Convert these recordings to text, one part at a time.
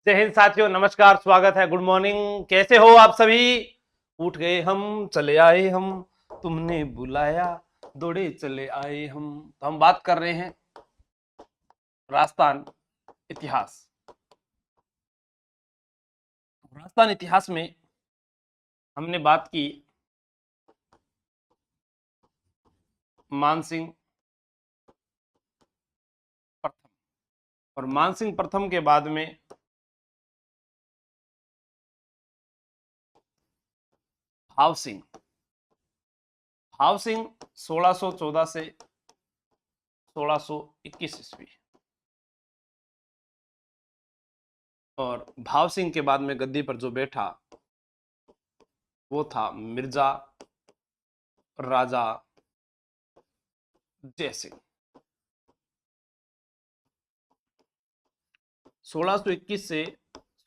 जय हिंद साथियों, नमस्कार, स्वागत है, गुड मॉर्निंग। कैसे हो आप सभी? उठ गए हम, चले आए हम, तुमने बुलाया, दौड़े चले आए हम। तो हम बात कर रहे हैं राजस्थान इतिहास। राजस्थान इतिहास में हमने बात की मानसिंह प्रथम, और मानसिंह प्रथम के बाद में भाव सिंह। भाव सिंह 1614 से 1621 ईस्वी, और भाव सिंह के बाद में गद्दी पर जो बैठा वो था मिर्जा राजा जयसिंह। 1621 से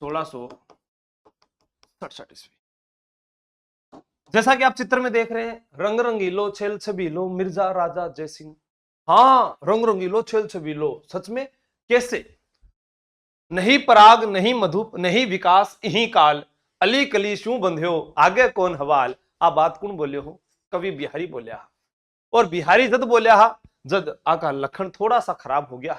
1667 ईस्वी। जैसा कि आप चित्र में देख रहे हैं, रंग रंगीलो छेल छबीलो मिर्जा राजा जयसिंह। हाँ, रंग रंगीलो छेल छबीलो, सच में। कैसे? नहीं पराग नहीं मधुप नहीं विकास इही काल, अली कली शू बंध्यो आगे कौन हवाल। आ बात कौन बोले हो? कवि बिहारी बोलिया। और बिहारी जद बोलिया जद आका लखन थोड़ा सा खराब हो गया।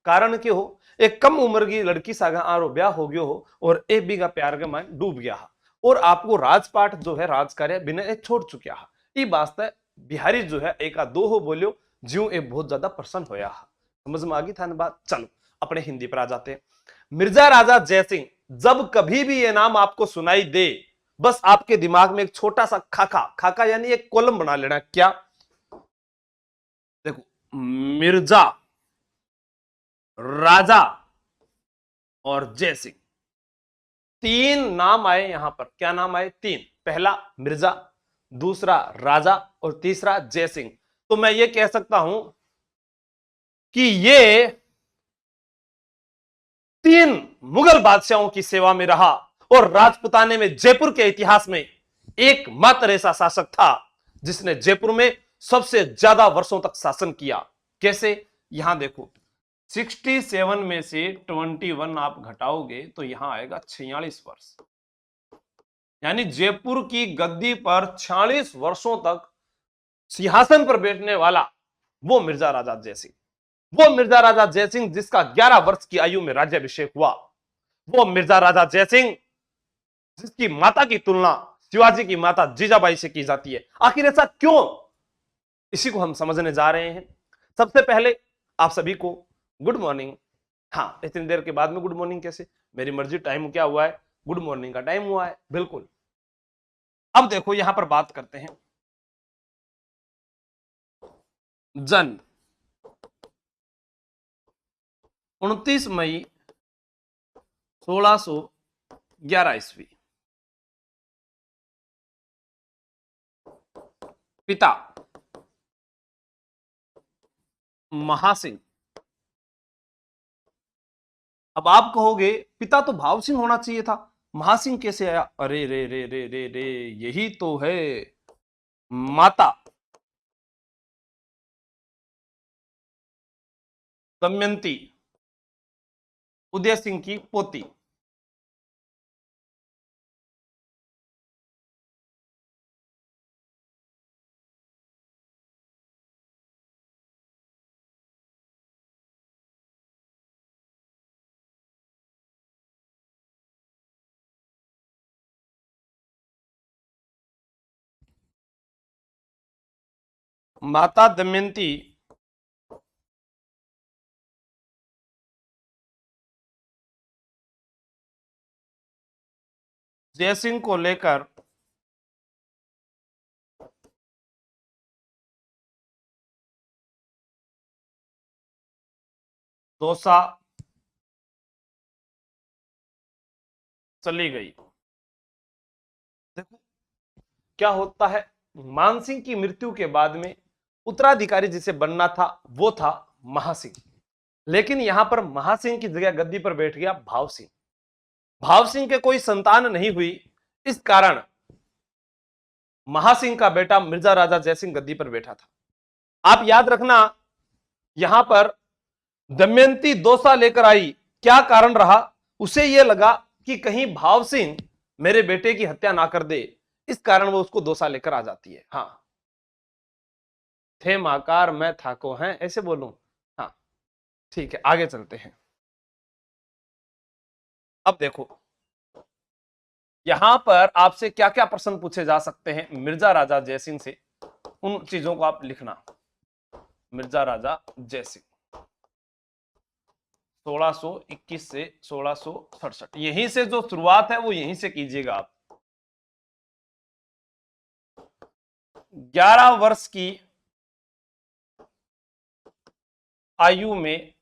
कारण क्यों हो? एक कम उम्र की लड़की सागा आरो ब्याह हो गयो हो और एक बीघा प्यार के मान डूब गया, और आपको राजपाट जो है राजकार्य बिना छोड़ चुकिया। ये वास्ते बिहारी जो है एक दो हो बोलियो, ज्यों ए बहुत ज्यादा प्रसन्न होया। समझ में आ गई था बात? चलो अपने हिंदी पर आ जाते हैं। मिर्जा राजा जयसिंह, जब कभी भी ये नाम आपको सुनाई दे, बस आपके दिमाग में एक छोटा सा खाका, खाका यानी एक कॉलम बना लेना। क्या? देखो, मिर्जा, राजा और जयसिंह, तीन नाम आए यहां पर। क्या नाम आए? तीन। पहला मिर्जा, दूसरा राजा और तीसरा जयसिंह। तो मैं ये कह सकता हूं कि ये तीन मुगल बादशाहों की सेवा में रहा, और राजपुताने में जयपुर के इतिहास में एकमात्र ऐसा शासक था जिसने जयपुर में सबसे ज्यादा वर्षों तक शासन किया। कैसे? यहां देखो, 67 में से 21 आप घटाओगे तो यहां आएगा 46 वर्ष। यानी जयपुर की गद्दी पर 46 वर्षों तक सिंहासन पर बैठने वाला वो मिर्जा राजा जयसिंह। वो मिर्जा राजा जयसिंह जिसका 11 वर्ष की आयु में राज्याभिषेक हुआ। वो मिर्जा राजा जयसिंह जिसकी माता की तुलना शिवाजी की माता जीजाबाई से की जाती है। आखिर ऐसा क्यों? इसी को हम समझने जा रहे हैं। सबसे पहले आप सभी को गुड मॉर्निंग। हाँ, इतनी देर के बाद में गुड मॉर्निंग कैसे? मेरी मर्जी, टाइम क्या हुआ है? गुड मॉर्निंग का टाइम हुआ है, बिल्कुल। अब देखो यहां पर बात करते हैं जन्म 29 मई 1611 ईस्वी। पिता महासिंह। अब आप कहोगे पिता तो भाव सिंह होना चाहिए था, महासिंह कैसे आया? अरे रे रे रे रे रे, यही तो है। माता दमयंती उदय सिंह की पोती। माता दमयंती जयसिंह को लेकर दौसा चली गई। देखो क्या होता है, मानसिंह की मृत्यु के बाद में उत्तराधिकारी जिसे बनना था वो था महासिंह। लेकिन यहां पर महासिंह की जगह गद्दी पर बैठ गया भाव सिंह। भाव सिंह के कोई संतान नहीं हुई, इस कारण महासिंह का बेटा मिर्जा राजा जयसिंह गद्दी पर बैठा था। आप याद रखना, यहां पर दमयंती दौसा लेकर आई। क्या कारण रहा? उसे यह लगा कि कहीं भाव सिंह मेरे बेटे की हत्या ना कर दे, इस कारण वो उसको 2 साल लेकर आ जाती है। हाँ, थे माकार मैं थाको हैं, ऐसे बोलूं? हाँ, ठीक है, आगे चलते हैं। अब देखो यहां पर आपसे क्या क्या प्रश्न पूछे जा सकते हैं मिर्जा राजा जयसिंह से, उन चीजों को आप लिखना। मिर्जा राजा जयसिंह 1621 से 1667, यहीं से जो शुरुआत है वो यहीं से कीजिएगा आप। 11 वर्ष की आयु में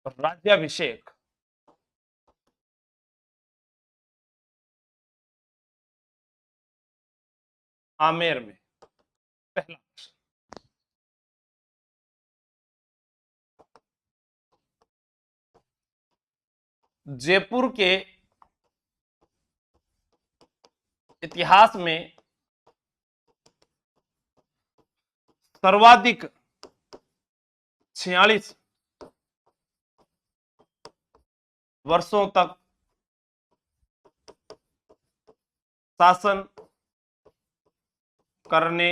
राज्याभिषेक, आमेर में। पहला प्रश्न, जयपुर के इतिहास में सर्वाधिक 46 वर्षों तक शासन करने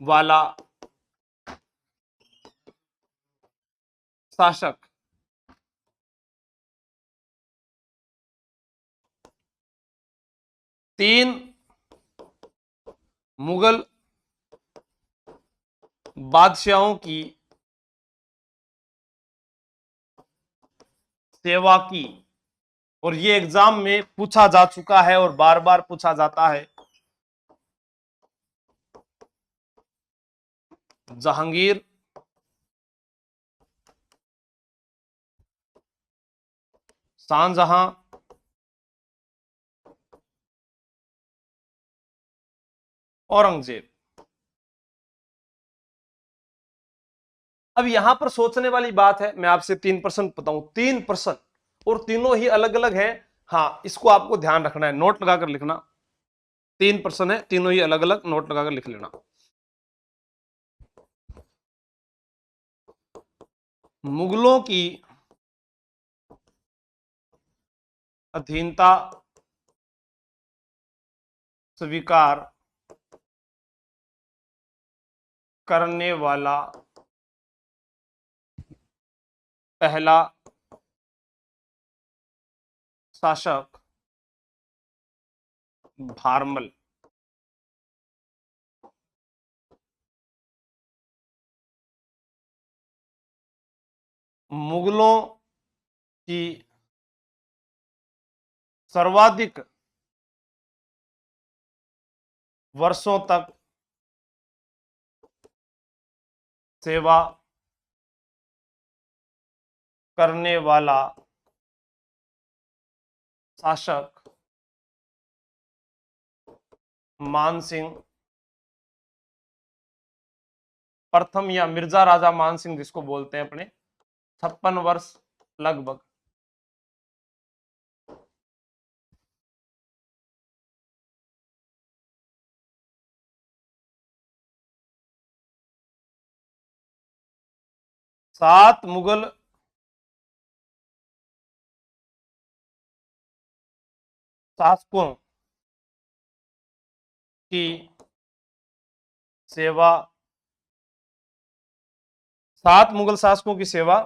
वाला शासक तीन मुगल बादशाहों की सेवा की। और ये एग्जाम में पूछा जा चुका है और बार बार पूछा जाता है। जहांगीर, शाहजहां, औरंगजेब। अब यहां पर सोचने वाली बात है, मैं आपसे 3 प्रश्न बताऊं, 3 प्रश्न और तीनों ही अलग अलग है। हाँ, इसको आपको ध्यान रखना है, नोट लगाकर लिखना। 3 प्रश्न है, तीनों ही अलग अलग, नोट लगाकर लिख लेना। मुगलों की अधीनता स्वीकार करने वाला पहला शासक भारमल। मुगलों की सर्वाधिक वर्षों तक सेवा करने वाला शासक मानसिंह प्रथम, या मिर्जा राजा मानसिंह जिसको बोलते हैं अपने, 56 वर्ष लगभग। सात मुगल शासकों की सेवा, 7 मुगल शासकों की सेवा,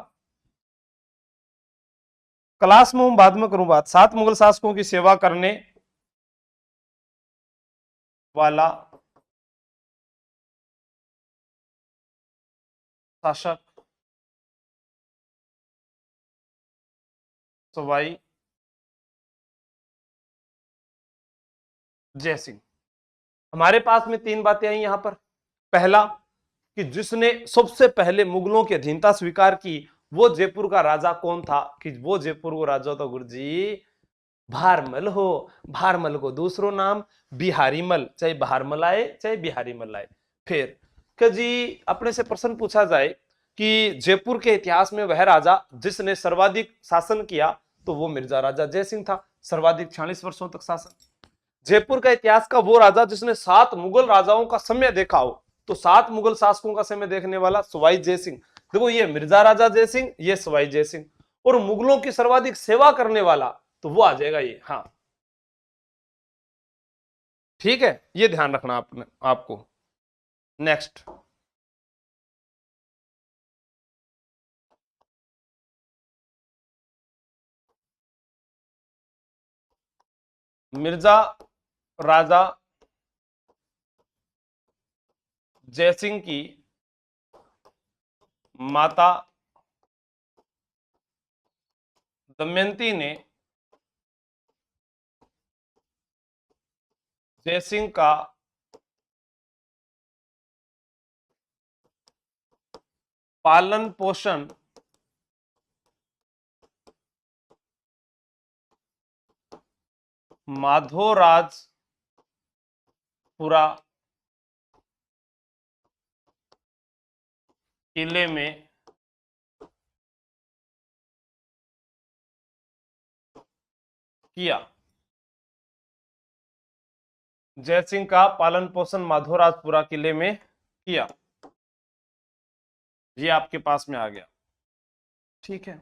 क्लास में हूं, बाद में करूं बात। 7 मुगल शासकों की सेवा करने वाला शासक सवाई जयसिंह। हमारे पास में 3 बातें आई यहां पर। पहला कि जिसने सबसे पहले मुगलों की अधीनता स्वीकार की वो जयपुर का राजा कौन था, कि वो जयपुर को राजा तो गुरुजी भारमल हो। भारमल को दूसरो नाम बिहारी मल, चाहे भारमल आए चाहे बिहारी मल आए। फिर कि जी अपने से प्रश्न पूछा जाए कि जयपुर के इतिहास में वह राजा जिसने सर्वाधिक शासन किया, तो वो मिर्जा राजा जयसिंह था, सर्वाधिक 46 वर्षों तक शासन। जयपुर का इतिहास का वो राजा जिसने 7 मुगल राजाओं का समय देखा हो, तो 7 मुगल शासकों का समय देखने वाला सवाई जयसिंह, देखो ये मिर्जा राजा जयसिंह, ये सवाई जयसिंह, और मुगलों की सर्वाधिक सेवा करने वाला तो वो आ जाएगा ये। हाँ ठीक है, ये ध्यान रखना आपने आपको। नेक्स्ट, मिर्जा राजा जयसिंह की माता दमयंती ने जयसिंह का पालन पोषण माधोराजपुरा किले में किया। जयसिंह का पालन पोषण माधोराजपुरा किले में किया, ये आपके पास में आ गया। ठीक है,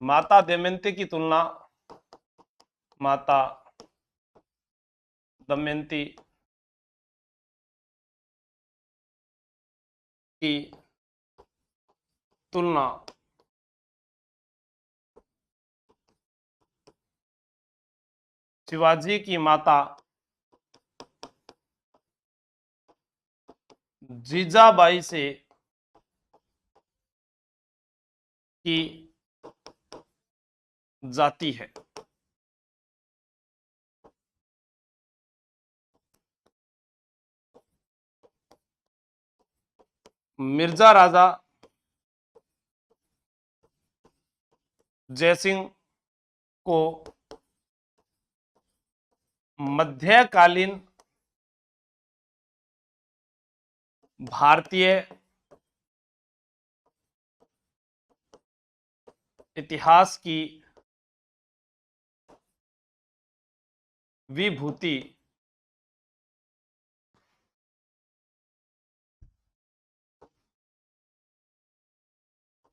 माता दमयंती की तुलना माता दमयंती की तुलना शिवाजी की माता जीजाबाई से की जाती है। मिर्जा राजा जयसिंह को मध्यकालीन भारतीय इतिहास की विभूति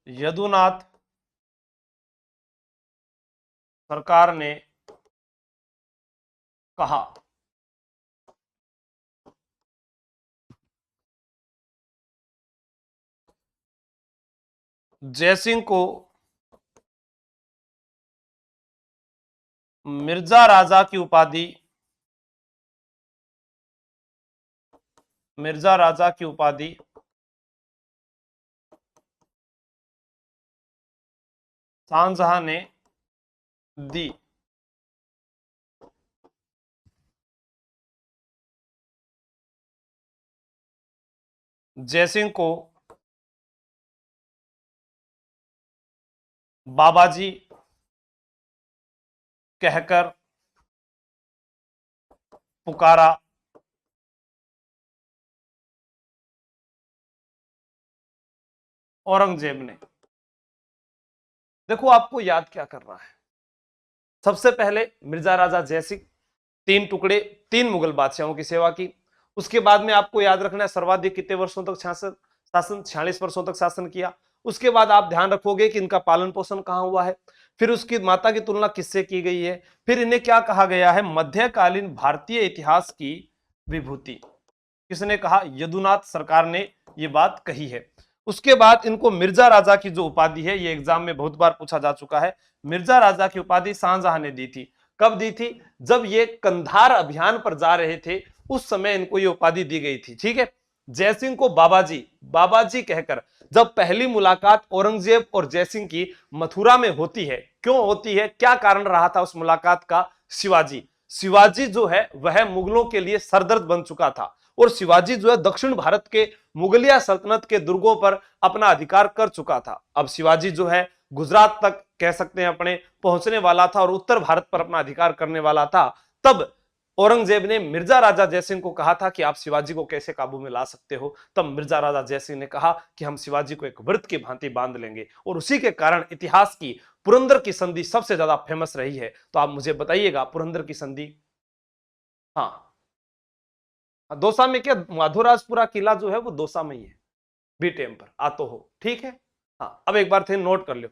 यदुनाथ सरकार ने कहा। जयसिंह को मिर्जा राजा की उपाधि शाहजहां ने दी। जयसिंह को बाबाजी कहकर पुकारा। औरंगजेब ने, देखो आपको याद क्या करना है। सबसे पहले मिर्जा राजा जयसिंह 3 टुकड़े 3 मुगल बादशाहों की सेवा की। उसके बाद में आपको याद रखना है सर्वाधिक कितने वर्षों तक शासन 46 वर्षों तक शासन किया। उसके बाद आप ध्यान रखोगे कि इनका पालन पोषण कहां हुआ है, फिर उसकी माता की तुलना किससे की गई है, फिर इन्हें क्या कहा गया है, मध्यकालीन भारतीय इतिहास की विभूति। किसने कहा? यदुनाथ सरकार ने यह बात कही है। उसके बाद इनको मिर्जा राजा की जो उपाधि है, ये एग्जाम में बहुत बार पूछा जा चुका है, मिर्जा राजा की उपाधि शाहजहां ने दी थी। कब दी थी? जब ये कंधार अभियान पर जा रहे थे, उस समय इनको ये उपाधि दी गई थी। ठीक है, जयसिंह को बाबाजी कहकर जब पहली मुलाकात औरंगजेब और जयसिंह की मथुरा में होती है, क्यों होती है, क्या कारण रहा था उस मुलाकात का? शिवाजी जो है वह मुगलों के लिए सरदर्द बन चुका था, और शिवाजी जो है दक्षिण भारत के मुगलिया सल्तनत के दुर्गों पर अपना अधिकार कर चुका था। अब शिवाजी जो है गुजरात तक कह सकते हैं अपने पहुंचने वाला था और उत्तर भारत पर अपना अधिकार करने वाला था। तब औरंगजेब ने मिर्जा राजा जयसिंह को कहा था कि आप शिवाजी को कैसे काबू में ला सकते हो। तब मिर्जा राजा जयसिंह ने कहा कि हम शिवाजी को एक व्रत की भांति बांध लेंगे, और उसी के कारण इतिहास की पुरंदर की संधि सबसे ज्यादा फेमस रही है। तो आप मुझे बताइएगा पुरंदर की संधि हाँ, दौसा में क्या, मधुराजपुरा किला जो है वो दौसा में ही है, बी टेम्पर आतो हो, ठीक है। हाँ, अब एक बार थे नोट कर लो।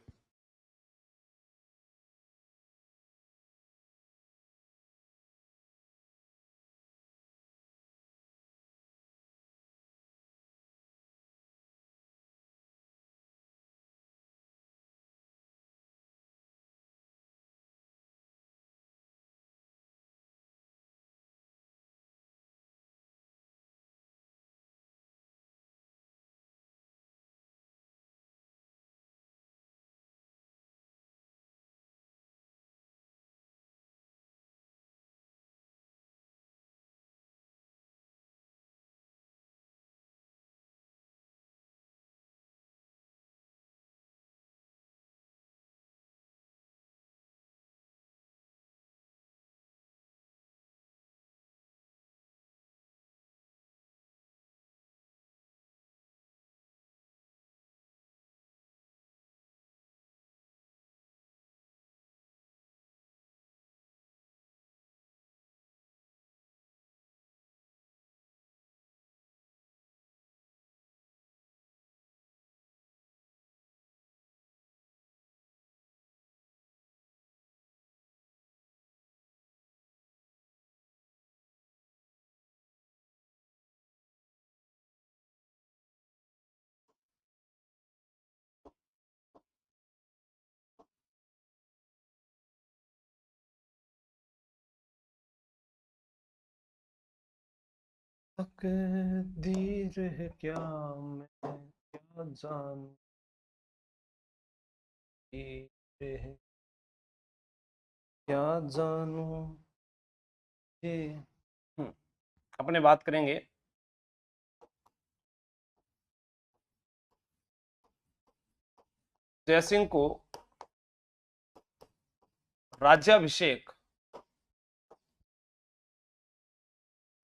तकदीर है क्या, मैं क्या जानू, है क्या जानू ये। अपने बात करेंगे जयसिंह को राज्याभिषेक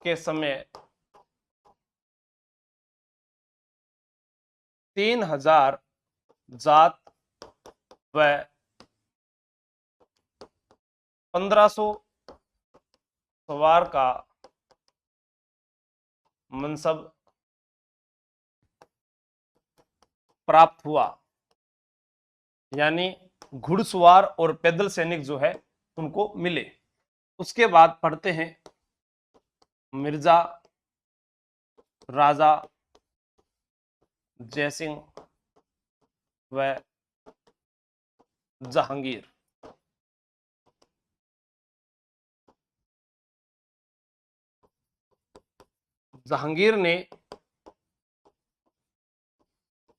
के समय 3000 जात व 1500 सवार का मनसब प्राप्त हुआ। यानी घुड़सवार और पैदल सैनिक जो है उनको मिले। उसके बाद पढ़ते हैं मिर्जा राजा जयसिंह व जहांगीर। जहांगीर ने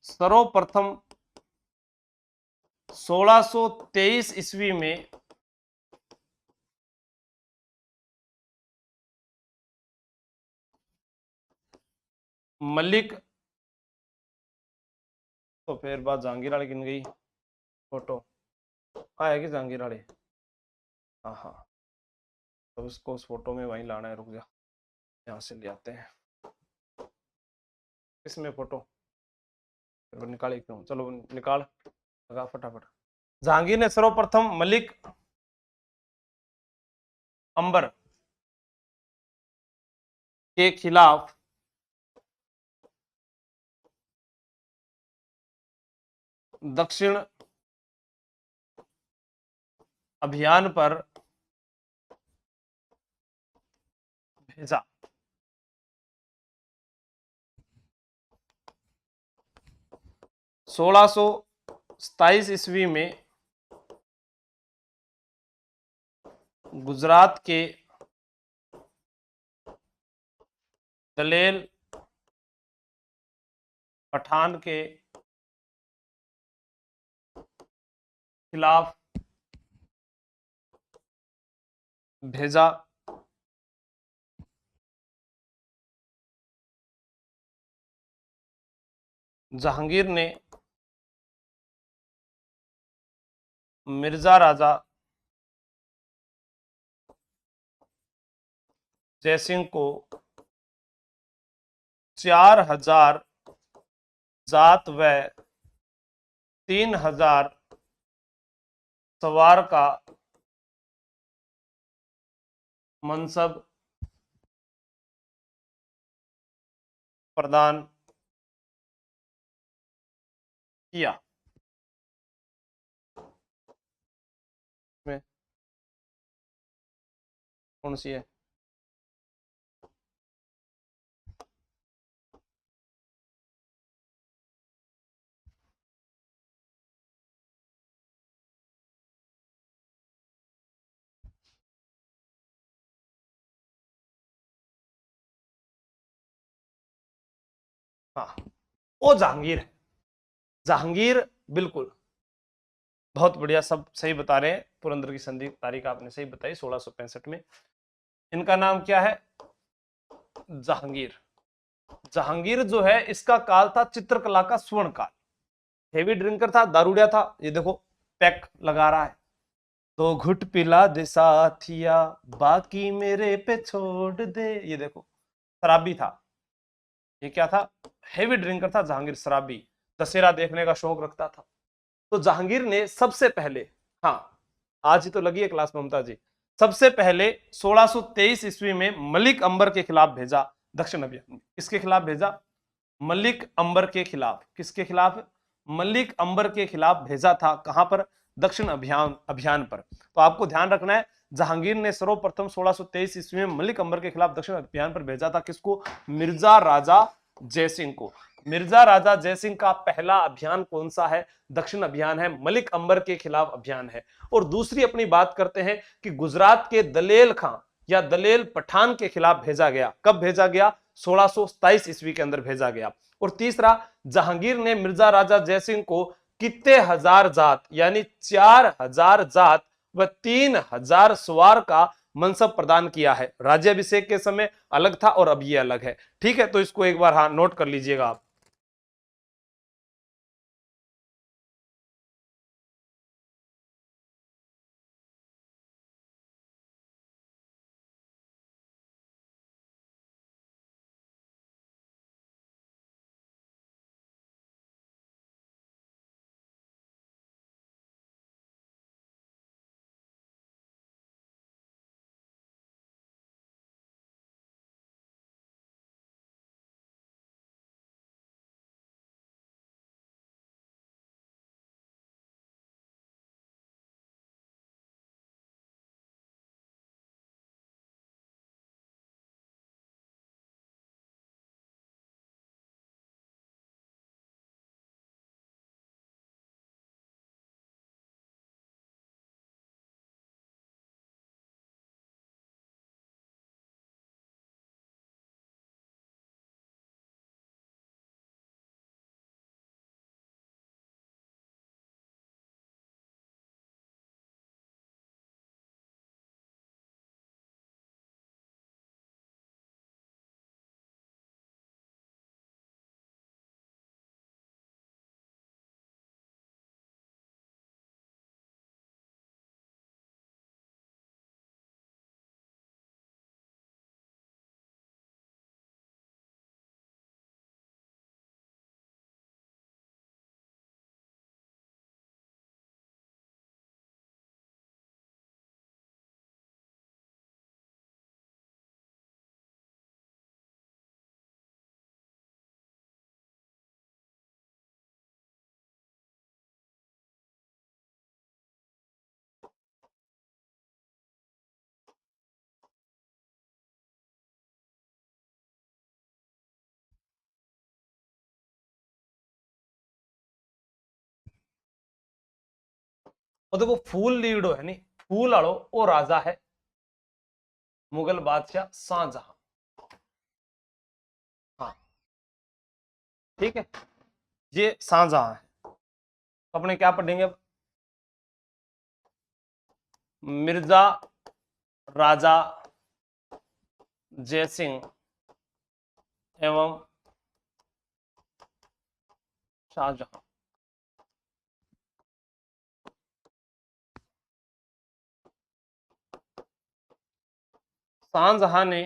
सर्वप्रथम 1623 ईस्वी में मलिक, तो फिर बात जहांगीर वाली गिन गई। फोटो आया कि जहांगीर वाले, हाँ हाँ, तो उसको उस फोटो में वहीं लाना है, रुक जा, यहाँ से ले आते हैं। इसमें फोटो निकाले क्यों, चलो निकाल लगा फटाफट। जहांगीर ने सर्वप्रथम मलिक अंबर के खिलाफ दक्षिण अभियान पर भेजा। 1627 ईस्वी में गुजरात के दलेल पठान के खिलाफ भेजा। जहांगीर ने मिर्जा राजा जयसिंह को 4000 जात व 3000 सवार का मनसब प्रदान किया। में कौन सी है? हाँ, वो जहांगीर है। जहांगीर, बिल्कुल, बहुत बढ़िया, सब सही बता रहे हैं। पुरंदर की संधि की तारीख आपने सही बताई, 1665 में। इनका नाम क्या है? जहांगीर। जहांगीर जो है, इसका काल था चित्रकला का स्वर्ण काल। हेवी ड्रिंकर था, दारूडिया था। ये देखो, पैक लगा रहा है। तो घुट पिला दे साथिया, बाकी मेरे पे छोड़ दे। ये देखो, शराबी था। ये क्या था? हेवी ड्रिंकर था जहांगीर, शराबी। दशहरा देखने का शौक रखता था। तो जहांगीर ने सबसे पहले, हाँ, आज ही तो लगी है क्लास ममता जी, सबसे पहले 1623 ईस्वी में मलिक अंबर के खिलाफ भेजा दक्षिण अभियान। किसके खिलाफ भेजा? मलिक अंबर के खिलाफ। किसके खिलाफ? मलिक अंबर के खिलाफ भेजा था। कहां पर? दक्षिण अभियान अभियान पर। तो आपको ध्यान रखना है, जहांगीर ने सर्वप्रथम 1623 ईस्वी में मलिक अंबर के खिलाफ दक्षिण अभियान पर भेजा था। किसको? मिर्जा राजा जयसिंह को। मिर्जा राजा जयसिंह का पहला अभियान कौन सा है? दक्षिण अभियान है, मलिक अंबर के खिलाफ अभियान है। और दूसरी अपनी बात करते हैं कि गुजरात के दलेल खां या दलेल पठान के खिलाफ भेजा गया। कब भेजा गया? 1627 ईस्वी के अंदर भेजा गया। और तीसरा, जहांगीर ने मिर्जा राजा जयसिंह को कितने हजार जात, यानी 4000 जात व 3000 सवार का मनसब प्रदान किया है। राज्याभिषेक के समय अलग था और अब ये अलग है। ठीक है, तो इसको एक बार हाँ नोट कर लीजिएगा आप। और देखो, फूल लीडो है नहीं, फूल आड़ो वो राजा है मुगल बादशाह शाहजहां। हाँ, ठीक है, ये शाहजहां है। अपने क्या पढ़ेंगे अब? मिर्जा राजा जयसिंह एवं शाहजहां। शाहजहां ने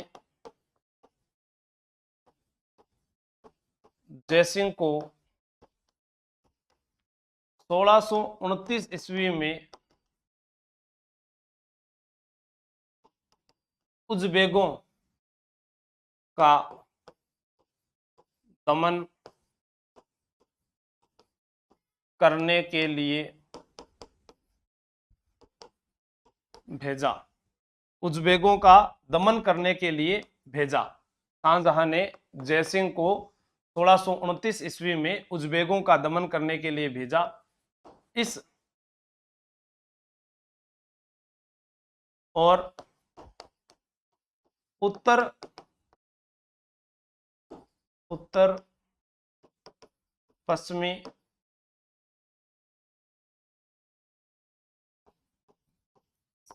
जयसिंह को 1629 ईस्वी में उज़्बेकों का दमन करने के लिए भेजा। उज़्बेकों का दमन करने के लिए भेजा। शाहजहां ने जयसिंह को 1629 ईस्वी में उज़्बेकों का दमन करने के लिए भेजा। इस और उत्तर पश्चिमी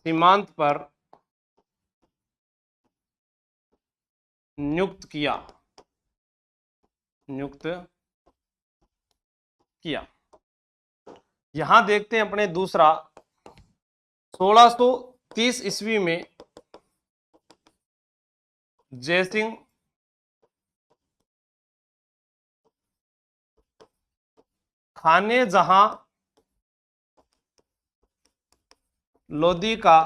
सीमांत पर नियुक्त किया। यहां देखते हैं अपने दूसरा, 1630 ईस्वी में जयसिंह खाने जहां लोदी का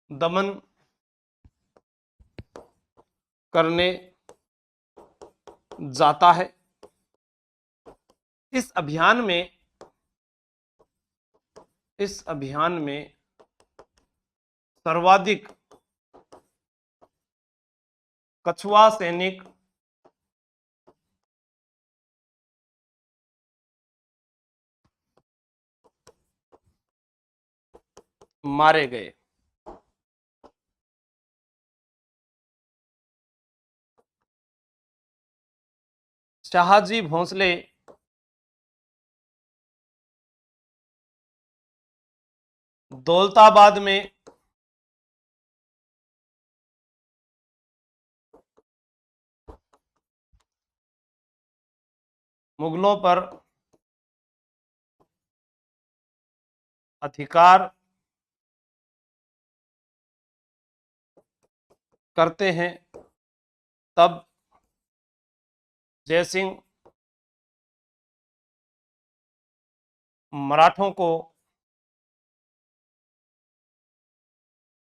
दमन करने जाता है। इस अभियान में सर्वाधिक कछुआ सैनिक मारे गए। शाहजी भोंसले दौलताबाद में मुगलों पर अधिकार करते हैं। तब जयसिंह मराठों को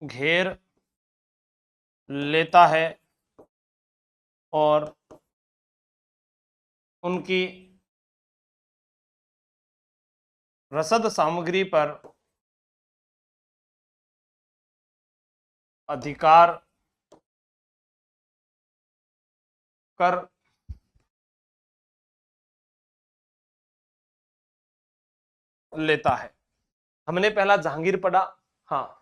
घेर लेता है और उनकी रसद सामग्री पर अधिकार कर लेता है। हमने पहला जहांगीर पढ़ा। हाँ,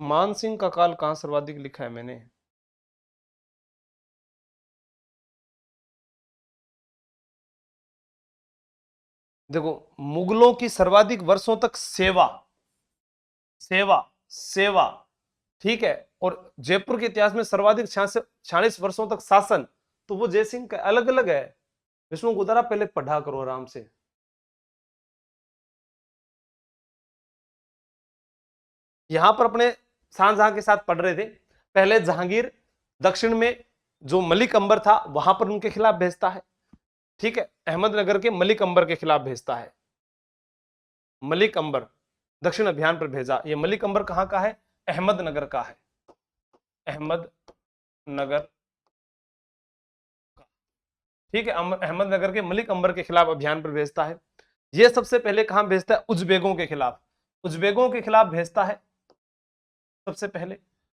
मानसिंह का काल कहां सर्वाधिक लिखा है मैंने? देखो, मुगलों की सर्वाधिक वर्षों तक सेवा सेवा सेवा, ठीक है, और जयपुर के इतिहास में सर्वाधिक 46 वर्षों तक शासन, तो वो जयसिंह का अलग अलग है। विष्णु गुदारा पहले पढ़ा करो आराम से। यहां पर अपने शाहजहां के साथ पढ़ रहे थे। पहले जहांगीर दक्षिण में जो मलिक अंबर था वहां पर उनके खिलाफ भेजता है, ठीक है, अहमदनगर के मलिक अंबर के खिलाफ भेजता है। मलिक अंबर दक्षिण अभियान पर भेजा। ये मलिक अंबर कहां का है? अहमदनगर का है। अहमदनगर, ठीक है, अहमदनगर के मलिक अंबर के खिलाफ अभियान पर भेजता है। यह सबसे पहले कहां भेजता है? उज़्बेकों के खिलाफ। उज़्बेकों के खिलाफ भेजता है सबसे पहले।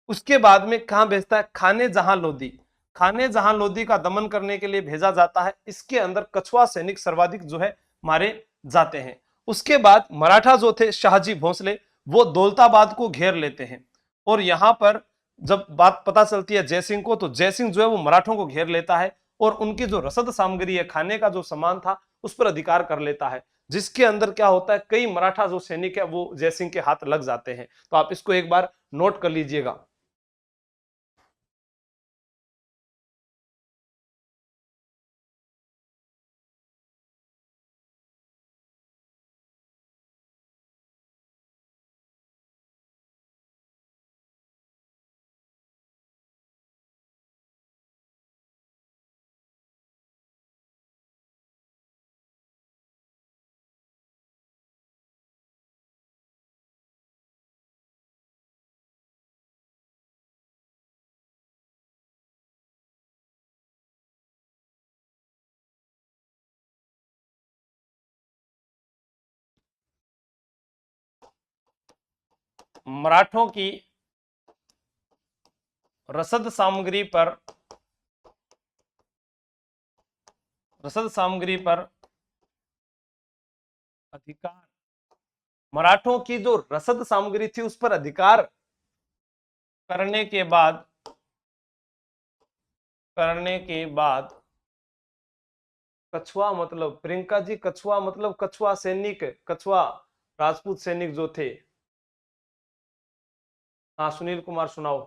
उसके बाद में कहां भेजता है? खाने जहां लोदी। खाने जहां लोदी का दमन करने के लिए भेजा जाता है। इसके अंदर कछुआ सैनिक सर्वाधिक जो है मारे जाते हैं। उसके बाद मराठा जो थे शाहजी भोंसले, वो दौलताबाद को घेर लेते हैं। और यहां पर जब बात पता चलती है जयसिंह को, तो जयसिंह जो है वो मराठों को घेर लेता है और उनकी जो रसद सामग्री है, खाने का जो सामान था, उस पर अधिकार कर लेता है। जिसके अंदर क्या होता है, कई मराठा जो सैनिक है वो जयसिंह के हाथ लग जाते हैं। तो आप इसको एक बार नोट कर लीजिएगा। मराठों की रसद सामग्री पर अधिकार, मराठों की जो रसद सामग्री थी उस पर अधिकार करने के बाद कछुआ मतलब, प्रियंका जी, कछुआ मतलब कछुआ सैनिक, कछुआ राजपूत सैनिक जो थे। हाँ सुनील कुमार सुनाओ।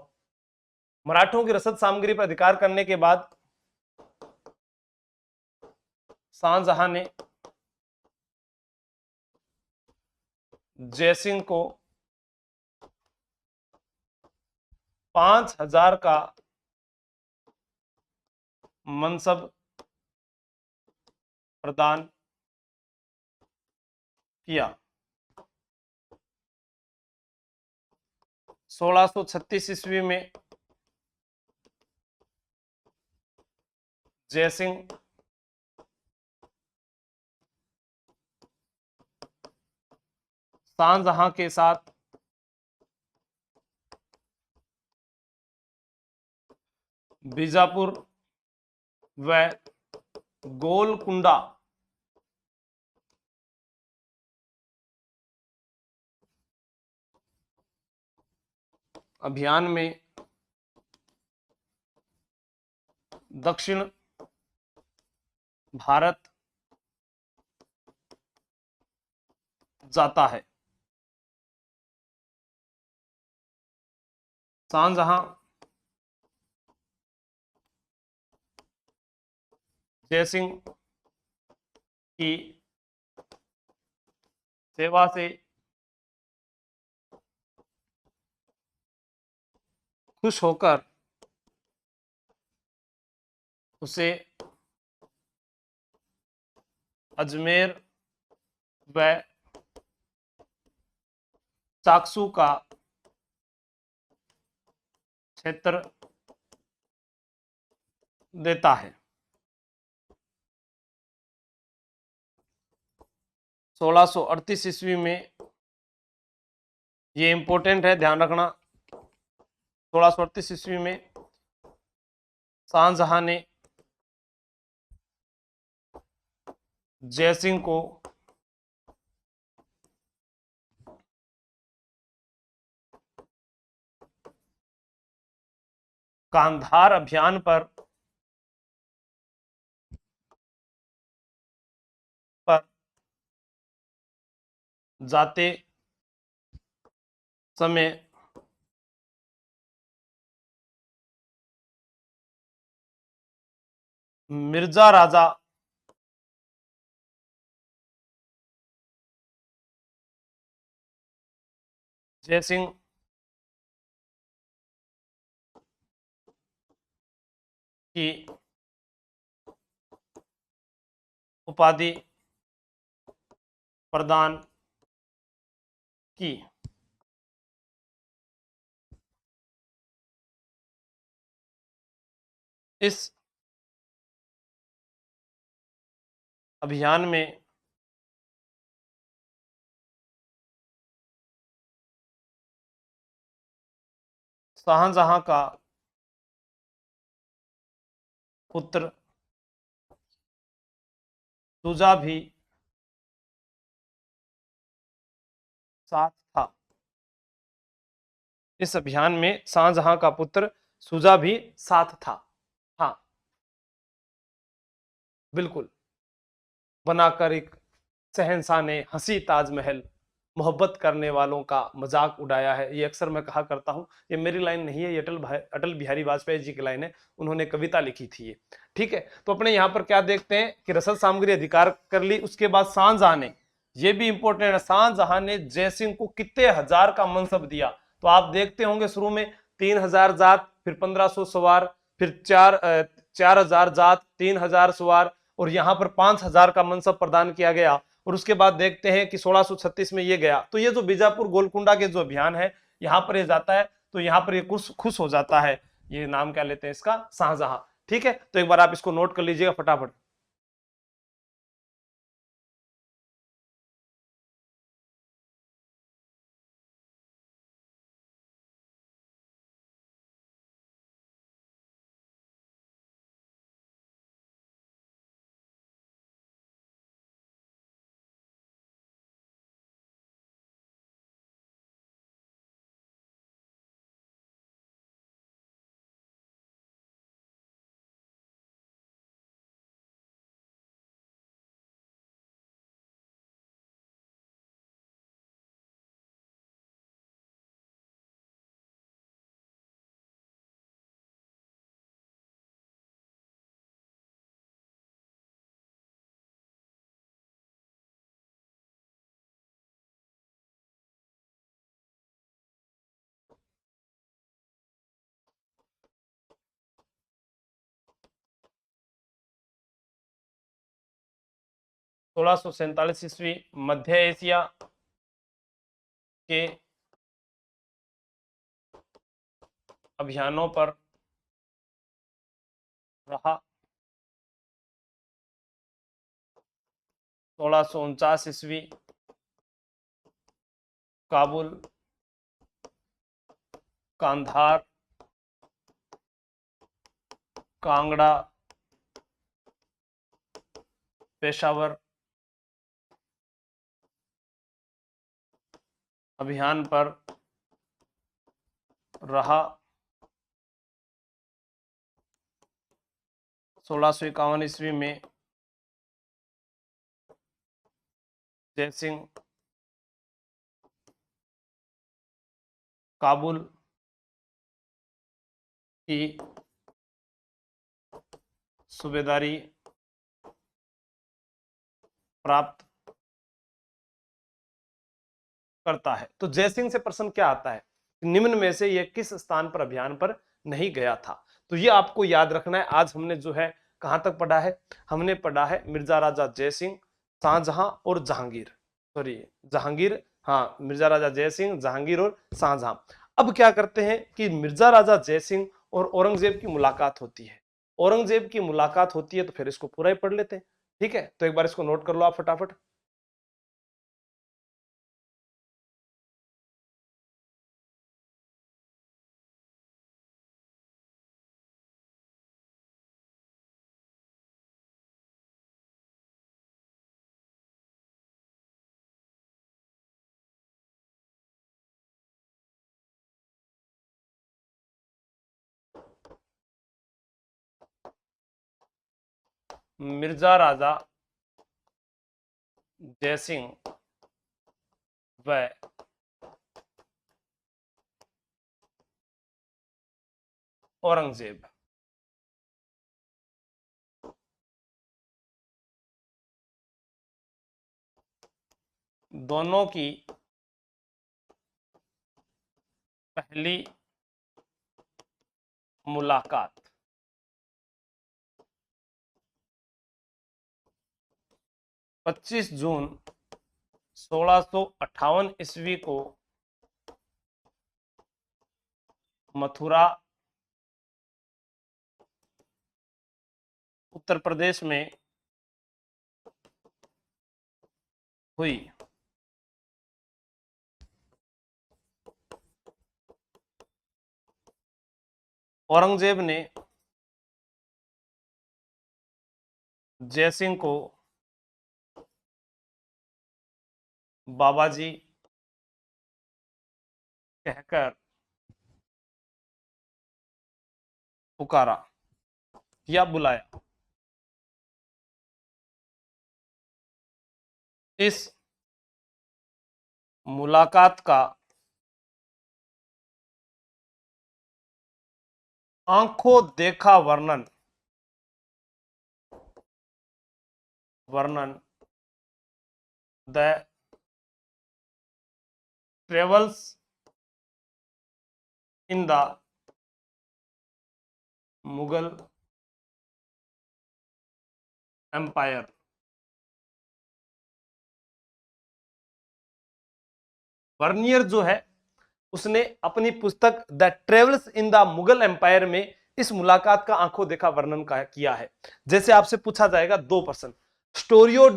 मराठों की रसद सामग्री पर अधिकार करने के बाद शाहजहां ने जयसिंह को 5,000 का मनसब प्रदान किया। 1636 ईस्वी में जयसिंह शाहजहां के साथ बीजापुर व गोलकुंडा अभियान में दक्षिण भारत जाता है। शाहजहां जयसिंह की सेवा से खुश होकर उसे अजमेर व चाकसू का क्षेत्र देता है। 1638 ईस्वी में, ये इंपॉर्टेंट है ध्यान रखना, 1638 ईस्वी में शाहजहां ने जयसिंह को कांधार अभियान पर जाते समय मिर्जा राजा जयसिंह की उपाधि प्रदान की। इस अभियान में शाहजहां का पुत्र शुजा भी साथ था। इस अभियान में शाहजहां का पुत्र शुजा भी साथ था। हाँ बिल्कुल, बनाकर एक शहंशाह ने हंसी ताजमहल, मोहब्बत करने वालों का मजाक उड़ाया है। ये अक्सर मैं कहा करता हूं, ये मेरी लाइन नहीं है, ये अटल बिहारी वाजपेयी जी की लाइन है, उन्होंने कविता लिखी थी ये। ठीक है, तो अपने यहां पर क्या देखते हैं कि रसद सामग्री अधिकार कर ली, उसके बाद शाहजहां ने, ये भी इंपॉर्टेंट है, शाहजहां ने जयसिंह को कितने हजार का मनसब दिया। तो आप देखते होंगे शुरू में 3,000 जात, फिर 1,500 सवार, फिर 4,000 जात, 3,000 सवार, और यहां पर 5,000 का मनसब प्रदान किया गया। और उसके बाद देखते हैं कि 1636 में ये गया। तो ये जो बीजापुर गोलकुंडा के जो अभियान है, यहां पर ये जाता है, तो यहां पर ये खुश हो जाता है। ये नाम क्या लेते हैं इसका, शाहजहां। ठीक है, तो एक बार आप इसको नोट कर लीजिएगा फटाफट। 1647 ईस्वी मध्य एशिया के अभियानों पर रहा। 1649 ईस्वी काबुल, कांधार, कांगड़ा, पेशावर अभियान पर रहा। 1651 ईस्वी में जयसिंह काबुल की सूबेदारी प्राप्त करता है। तो जयसिंह से प्रश्न क्या आता है, निम्न में से यह किस स्थान पर अभियान पर नहीं गया था? तो ये आपको याद रखना है। आज हमने जो है कहां तक पढ़ा है? हमने पढ़ा है मिर्जा राजा जयसिंह, शाहजहां और जहांगीर। सॉरी, जहांगीर, हाँ, मिर्जा राजा जयसिंह, जहांगीर और शाहजहां। अब क्या करते हैं कि मिर्जा राजा जयसिंह और औरंगजेब की मुलाकात होती है। औरंगजेब की मुलाकात होती है, तो फिर इसको पूरा ही पढ़ लेते हैं। ठीक है, तो एक बार इसको नोट कर लो आप फटाफट। मिर्जा राजा जयसिंह व औरंगजेब दोनों की पहली मुलाकात 25 जून 1658 ईस्वी को मथुरा, उत्तर प्रदेश में हुई। औरंगजेब ने जयसिंह को बाबा जी कहकर पुकारा या बुलाया। इस मुलाकात का आंखों देखा वर्णन the travels in the Mughal empire Bernier जो है उसने अपनी पुस्तक the travels in the Mughal empire में इस मुलाकात का आंखों देखा वर्णन किया है। जैसे आपसे पूछा जाएगा 2 प्रश्न, स्टोरियो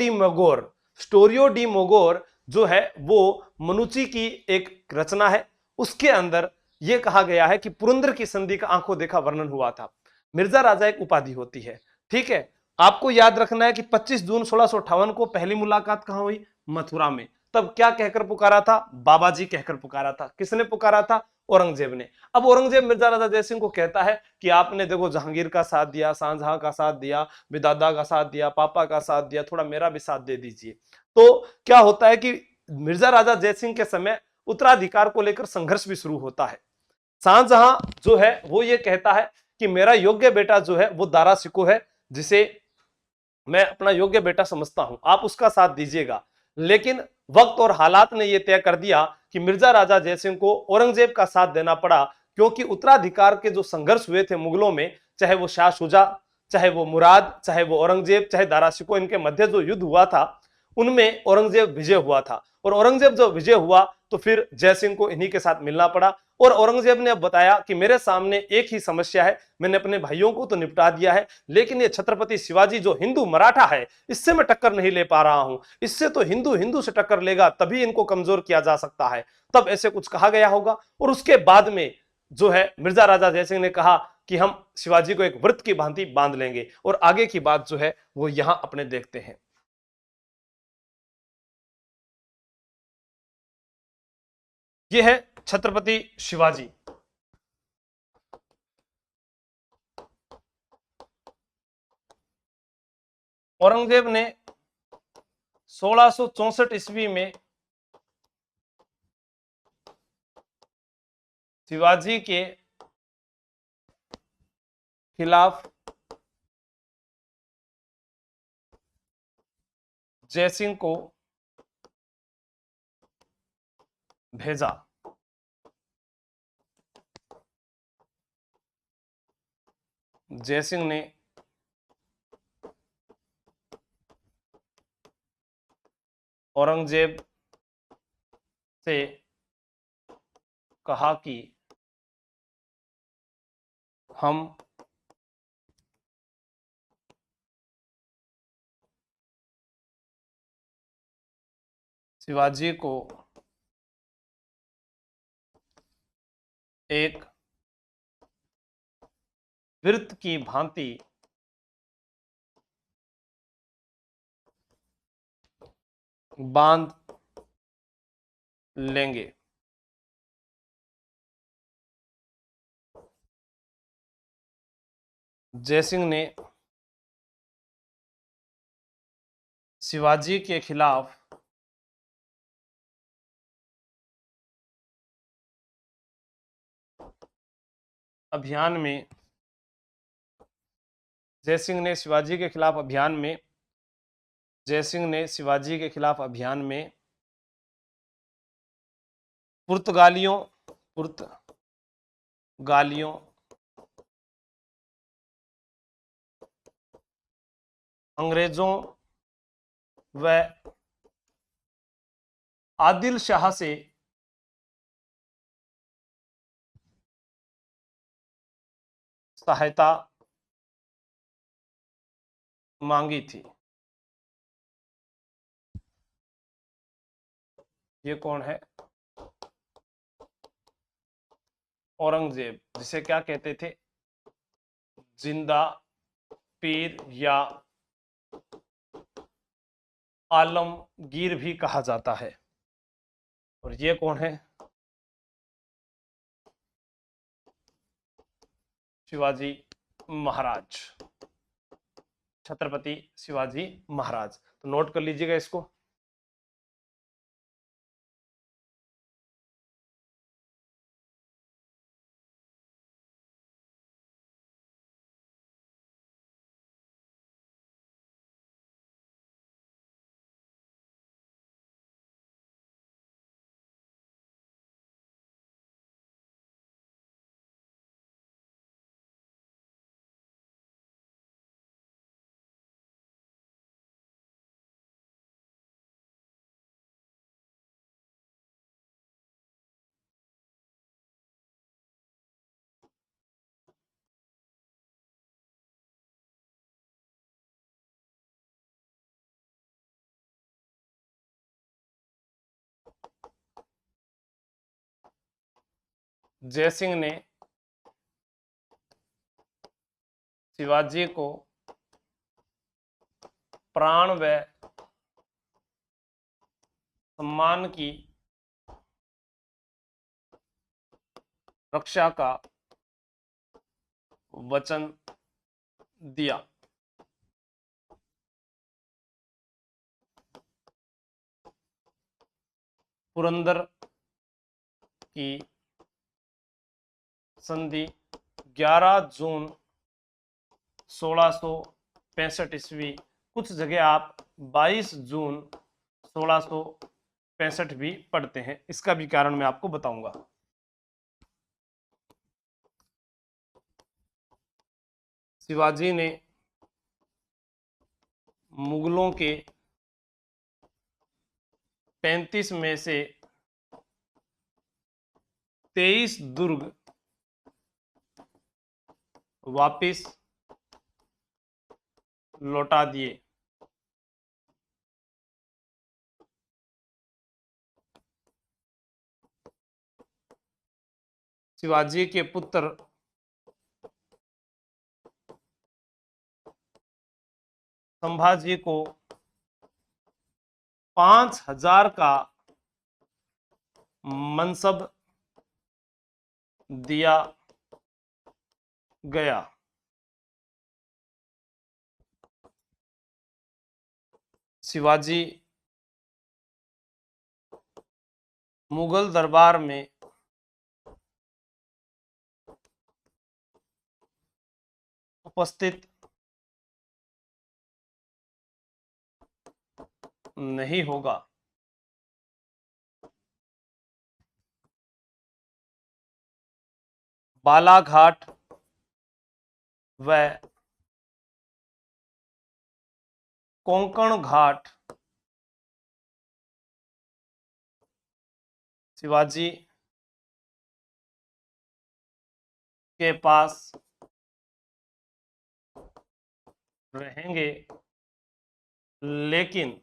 डी मोगोर जो है वो मनुची की एक रचना है, उसके अंदर यह कहा गया है कि पुरंदर की संधि का आंखों देखा वर्णन हुआ था। मिर्जा राजा एक उपाधि होती है। ठीक है, आपको याद रखना है कि 25 जून 1658 को पहली मुलाकात कहां हुई? मथुरा में। तब क्या कहकर पुकारा था? बाबा जी कहकर पुकारा था। किसने पुकारा था? औरंगजेब ने। अब औरंगजेब मिर्जा राजा जयसिंह को कहता है कि आपने देखो जहांगीर का साथ दिया, शाहजहां का साथ दिया, बिदादा का साथ दिया, पापा का साथ दिया, थोड़ा मेरा भी साथ दे दीजिए। तो क्या होता है कि मिर्जा राजा जयसिंह के समय उत्तराधिकार को लेकर संघर्ष भी शुरू होता है। शाहजहां जो है वो ये कहता है कि मेरा योग्य बेटा जो है वो दारा शिको है, जिसे मैं अपना योग्य बेटा समझता हूं, आप उसका साथ दीजिएगा। लेकिन वक्त और हालात ने यह तय कर दिया कि मिर्जा राजा जयसिंह को औरंगजेब का साथ देना पड़ा, क्योंकि उत्तराधिकार के जो संघर्ष हुए थे मुगलों में, चाहे वो शाह शुजा, चाहे वो मुराद, चाहे वो औरंगजेब, चाहे दारा शिको, इनके मध्य जो युद्ध हुआ था उनमें औरंगजेब विजय हुआ था। और औरंगजेब जब विजय हुआ तो फिर जयसिंह को इन्हीं के साथ मिलना पड़ा। और औरंगजेब ने अब बताया कि मेरे सामने एक ही समस्या है, मैंने अपने भाइयों को तो निपटा दिया है, लेकिन ये छत्रपति शिवाजी जो हिंदू मराठा है, इससे मैं टक्कर नहीं ले पा रहा हूं। इससे तो हिंदू हिंदू से टक्कर लेगा, तभी इनको कमजोर किया जा सकता है। तब ऐसे कुछ कहा गया होगा। और उसके बाद में जो है मिर्जा राजा जयसिंह ने कहा कि हम शिवाजी को एक व्रत की भांति बांध लेंगे। और आगे की बात जो है वो यहां अपने देखते हैं। यह है छत्रपति शिवाजी। औरंगजेब ने 1664 ईस्वी में शिवाजी के खिलाफ जयसिंह को भेजा। जयसिंह ने औरंगजेब से कहा कि हम शिवाजी को एक व्रत की भांति बांध लेंगे। जयसिंह ने शिवाजी के खिलाफ अभियान में जयसिंह ने शिवाजी के खिलाफ अभियान में जयसिंह ने शिवाजी के खिलाफ अभियान में पुर्तगालियों अंग्रेजों व आदिल शाह से सहायता मांगी थी। ये कौन है? औरंगजेब, जिसे क्या कहते थे? जिंदा पीर या आलमगीर भी कहा जाता है। और ये कौन है? शिवाजी महाराज, छत्रपति शिवाजी महाराज। तो नोट कर लीजिएगा इसको। जयसिंह ने शिवाजी को प्राण व सम्मान की रक्षा का वचन दिया। पुरंदर की संधि 11 जून 1665 ईस्वी, कुछ जगह आप 22 जून 1665 भी पढ़ते हैं। इसका भी कारण मैं आपको बताऊंगा। शिवाजी ने मुगलों के 35 में से 23 दुर्ग वापिस लौटा दिए। शिवाजी के पुत्र संभाजी को 5000 का मनसब दिया गया। शिवाजी मुगल दरबार में उपस्थित नहीं होगा। बालाघाट व कोंकण घाट शिवाजी के पास रहेंगे, लेकिन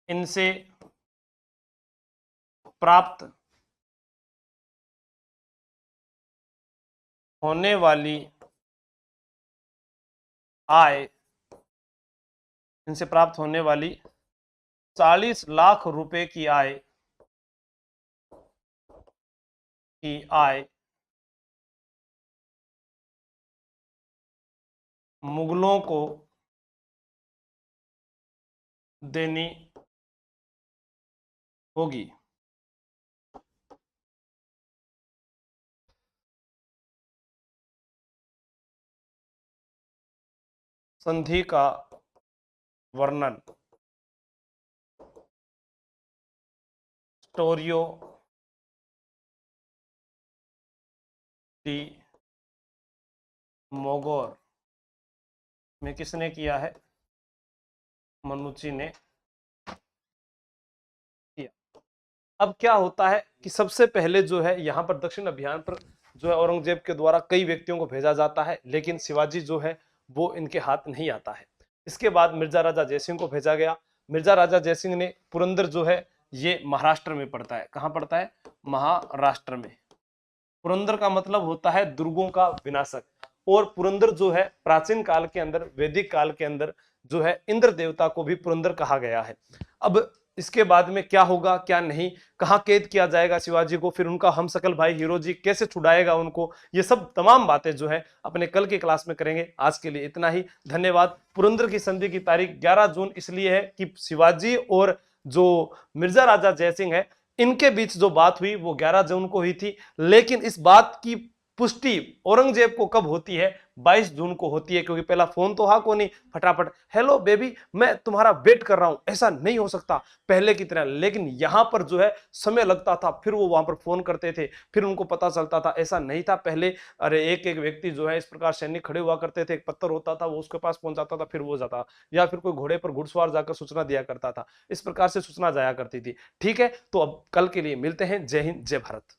इनसे प्राप्त होने वाली आय, इनसे प्राप्त होने वाली 40 लाख रुपए की आय मुगलों को देनी होगी। संधि का वर्णन स्टोरियो डी मोगोर में किसने किया है? मनुची ने किया। अब क्या होता है कि सबसे पहले जो है यहाँ पर दक्षिण अभियान पर जो है औरंगजेब के द्वारा कई व्यक्तियों को भेजा जाता है, लेकिन शिवाजी जो है वो इनके हाथ नहीं आता है। इसके बाद मिर्जा राजा जयसिंह को भेजा गया। मिर्जा राजा जयसिंह ने पुरंदर जो है ये महाराष्ट्र में पड़ता है। कहाँ पड़ता है? महाराष्ट्र में। पुरंदर का मतलब होता है दुर्गों का विनाशक, और पुरंदर जो है प्राचीन काल के अंदर, वैदिक काल के अंदर जो है इंद्र देवता को भी पुरंदर कहा गया है। अब इसके बाद में क्या होगा क्या नहीं, कहाँ कैद किया जाएगा शिवाजी को, फिर उनका हम सकल भाई हीरोजी कैसे छुड़ाएगा उनको, ये सब तमाम बातें जो है अपने कल की क्लास में करेंगे। आज के लिए इतना ही, धन्यवाद। पुरंदर की संधि की तारीख 11 जून इसलिए है कि शिवाजी और जो मिर्जा राजा जयसिंह है इनके बीच जो बात हुई वो 11 जून को हुई थी, लेकिन इस बात की पुष्टि औरंगजेब को कब होती है? 22 जून को होती है, क्योंकि पहला फोन तो हा को नहीं, फटाफट हेलो बेबी मैं तुम्हारा वेट कर रहा हूं, ऐसा नहीं हो सकता पहले की तरह। लेकिन यहां पर जो है समय लगता था, फिर वो वहां पर फोन करते थे, फिर उनको पता चलता था। ऐसा नहीं था पहले, अरे एक एक व्यक्ति जो है इस प्रकार सैनिक खड़े हुआ करते थे, एक पत्थर होता था वो उसके पास पहुंचाता था, फिर वो जाता, या फिर कोई घोड़े पर घुड़सवार जाकर सूचना दिया करता था। इस प्रकार से सूचना जाया करती थी। ठीक है, तो अब कल के लिए मिलते हैं। जय हिंद, जय भारत।